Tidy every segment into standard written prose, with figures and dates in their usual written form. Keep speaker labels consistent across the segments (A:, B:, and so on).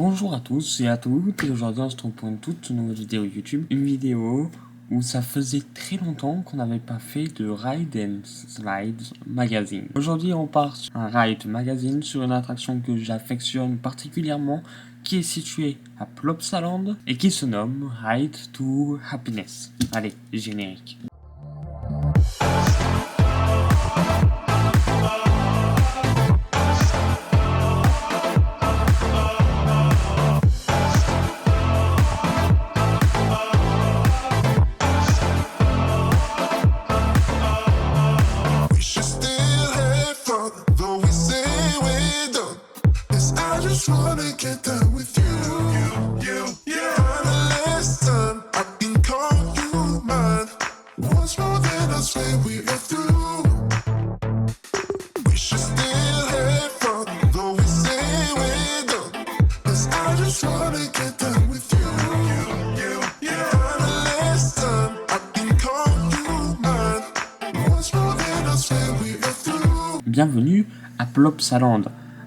A: Bonjour à tous et à toutes, et aujourd'hui on se retrouve pour une toute nouvelle vidéo YouTube. Une vidéo où ça faisait très longtemps qu'on n'avait pas fait de Ride and Slide Magazine. Aujourd'hui on part sur un Ride Magazine sur une attraction que j'affectionne particulièrement, qui est située à Plopsaland et qui se nomme Ride to Happiness. Allez, générique.
B: Wanna get down with you. Listen, I can call you mine. Once more, then I swear we are through. We should still have fun, though we say we're done. 'Cause I just wanna get down with you. Listen, I can call you mine. Once more, then I swear we are through.
A: Bienvenue à Plopsaland,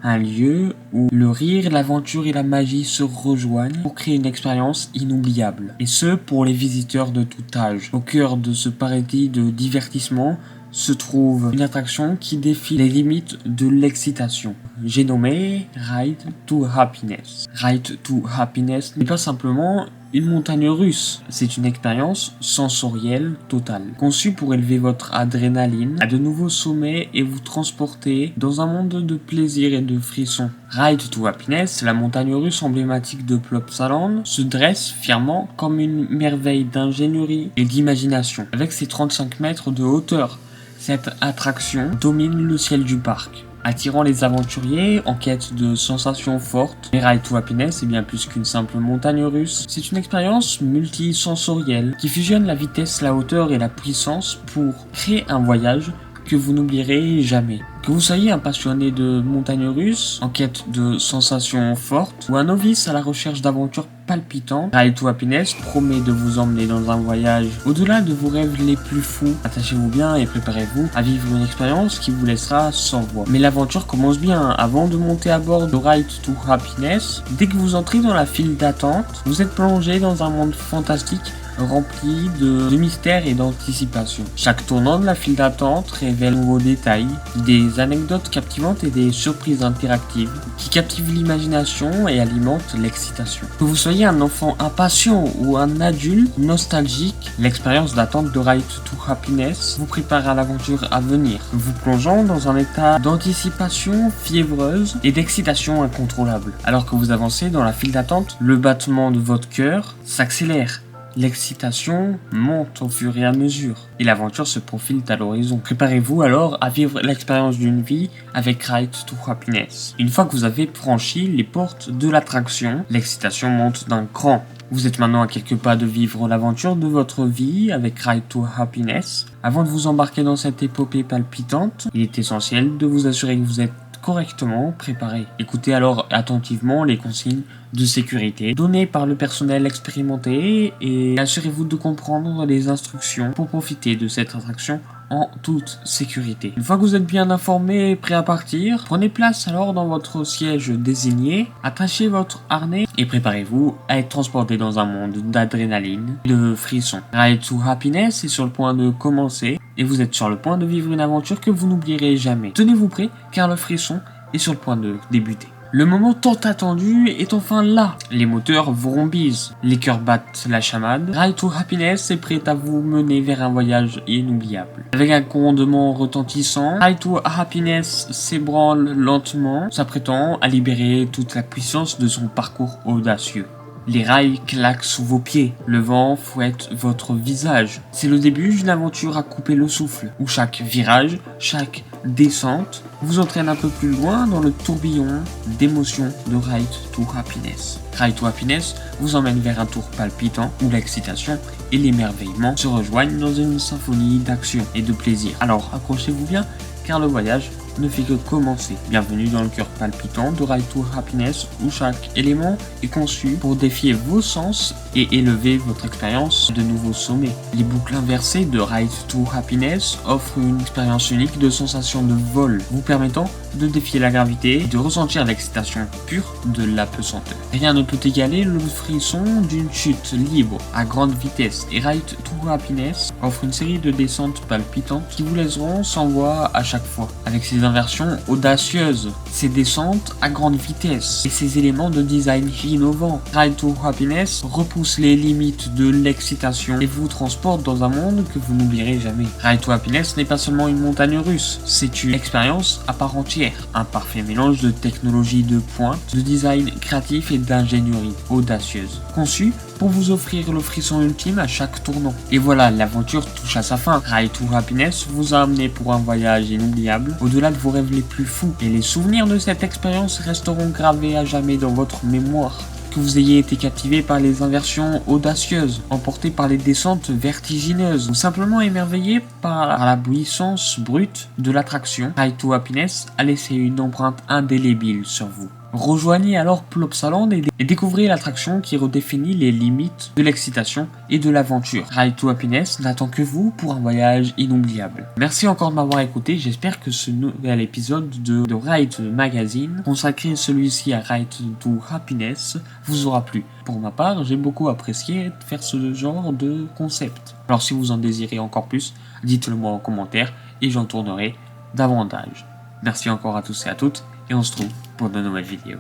A: un lieu où le rire, l'aventure et la magie se rejoignent pour créer une expérience inoubliable. Et ce, pour les visiteurs de tout âge. Au cœur de ce paradis de divertissement se trouve une attraction qui défie les limites de l'excitation. J'ai nommé Ride to Happiness. Ride to Happiness n'est pas simplement une montagne russe, c'est une expérience sensorielle totale, conçue pour élever votre adrénaline à de nouveaux sommets et vous transporter dans un monde de plaisir et de frissons. Ride to Happiness, la montagne russe emblématique de Plopsaland, se dresse fièrement comme une merveille d'ingénierie et d'imagination. Avec ses 35 mètres de hauteur, cette attraction domine le ciel du parc, attirant les aventuriers en quête de sensations fortes. Mais Ride to Happiness est bien plus qu'une simple montagne russe. C'est une expérience multisensorielle qui fusionne la vitesse, la hauteur et la puissance pour créer un voyage que vous n'oublierez jamais. Que vous soyez un passionné de montagnes russes, en quête de sensations fortes, ou un novice à la recherche d'aventures palpitantes, Ride to Happiness promet de vous emmener dans un voyage au-delà de vos rêves les plus fous. Attachez-vous bien et préparez-vous à vivre une expérience qui vous laissera sans voix. Mais l'aventure commence bien. Avant de monter à bord de Ride to Happiness, dès que vous entrez dans la file d'attente, vous êtes plongé dans un monde fantastique rempli de mystères et d'anticipation. Chaque tournant de la file d'attente révèle de nouveaux détails, des anecdotes captivantes et des surprises interactives qui captivent l'imagination et alimentent l'excitation. Que vous soyez un enfant impatient ou un adulte nostalgique, l'expérience d'attente de Ride to Happiness vous prépare à l'aventure à venir, vous plongeant dans un état d'anticipation fiévreuse et d'excitation incontrôlable. Alors que vous avancez dans la file d'attente, le battement de votre cœur s'accélère. L'excitation monte au fur et à mesure et l'aventure se profile à l'horizon. Préparez-vous alors à vivre l'expérience d'une vie avec Ride to Happiness. Une fois que vous avez franchi les portes de l'attraction, l'excitation monte d'un cran. Vous êtes maintenant à quelques pas de vivre l'aventure de votre vie avec Ride to Happiness. Avant de vous embarquer dans cette épopée palpitante, il est essentiel de vous assurer que vous êtes correctement préparé. Écoutez alors attentivement les consignes de sécurité données par le personnel expérimenté et assurez-vous de comprendre les instructions pour profiter de cette attraction en toute sécurité. Une fois que vous êtes bien informé et prêt à partir, prenez place alors dans votre siège désigné, attachez votre harnais et préparez-vous à être transporté dans un monde d'adrénaline et de frissons. Ride to Happiness est sur le point de commencer et vous êtes sur le point de vivre une aventure que vous n'oublierez jamais. Tenez-vous prêt car le frisson est sur le point de débuter. Le moment tant attendu est enfin là. Les moteurs vrombissent, les cœurs battent la chamade. Ride to Happiness est prêt à vous mener vers un voyage inoubliable. Avec un grondement retentissant, Ride to Happiness s'ébranle lentement, s'apprêtant à libérer toute la puissance de son parcours audacieux. Les rails claquent sous vos pieds, le vent fouette votre visage. C'est le début d'une aventure à couper le souffle, où chaque virage, chaque descente vous entraîne un peu plus loin dans le tourbillon d'émotions de Ride to Happiness. Ride to Happiness vous emmène vers un tour palpitant où l'excitation et l'émerveillement se rejoignent dans une symphonie d'action et de plaisir. Alors accrochez-vous bien car le voyage ne fait que commencer. Bienvenue dans le cœur palpitant de Ride to Happiness où chaque élément est conçu pour défier vos sens et élever votre expérience de nouveaux sommets. Les boucles inversées de Ride to Happiness offrent une expérience unique de sensation de vol, vous permettant de défier la gravité et de ressentir l'excitation pure de la pesanteur. Rien ne peut égaler le frisson d'une chute libre à grande vitesse et Ride to Happiness offre une série de descentes palpitantes qui vous laisseront sans voix à chaque fois. Avec ses inversions audacieuses, ses descentes à grande vitesse et ses éléments de design innovants, Ride to Happiness repousse les limites de l'excitation et vous transporte dans un monde que vous n'oublierez jamais. Ride to Happiness n'est pas seulement une montagne russe, c'est une expérience à part entière. Un parfait mélange de technologie de pointe, de design créatif et d'ingénierie audacieuse. Conçu pour vous offrir le frisson ultime à chaque tournant. Et voilà, l'aventure touche à sa fin. Ride to Happiness vous a amené pour un voyage inoubliable, au-delà de vos rêves les plus fous. Et les souvenirs de cette expérience resteront gravés à jamais dans votre mémoire. Que vous ayez été captivé par les inversions audacieuses, emporté par les descentes vertigineuses, ou simplement émerveillé par la puissance brute de l'attraction, Ride to Happiness a laissé une empreinte indélébile sur vous. Rejoignez alors Plopsaland et découvrez l'attraction qui redéfinit les limites de l'excitation et de l'aventure. Ride to Happiness n'attend que vous pour un voyage inoubliable. Merci encore de m'avoir écouté, j'espère que ce nouvel épisode de Ride Magazine, consacré celui-ci à Ride to Happiness, vous aura plu. Pour ma part, j'ai beaucoup apprécié faire ce genre de concept. Alors si vous en désirez encore plus, dites-le moi en commentaire et j'en tournerai davantage. Merci encore à tous et à toutes et on se trouve pour de nouvelles vidéos.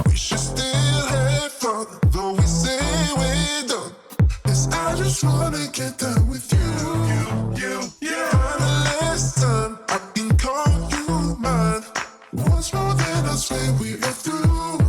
B: We should still have fun, though we say we're done. 'Cause I just wanna get done with you. Find a lesson I can call you mine. Once more, then I swear we are through.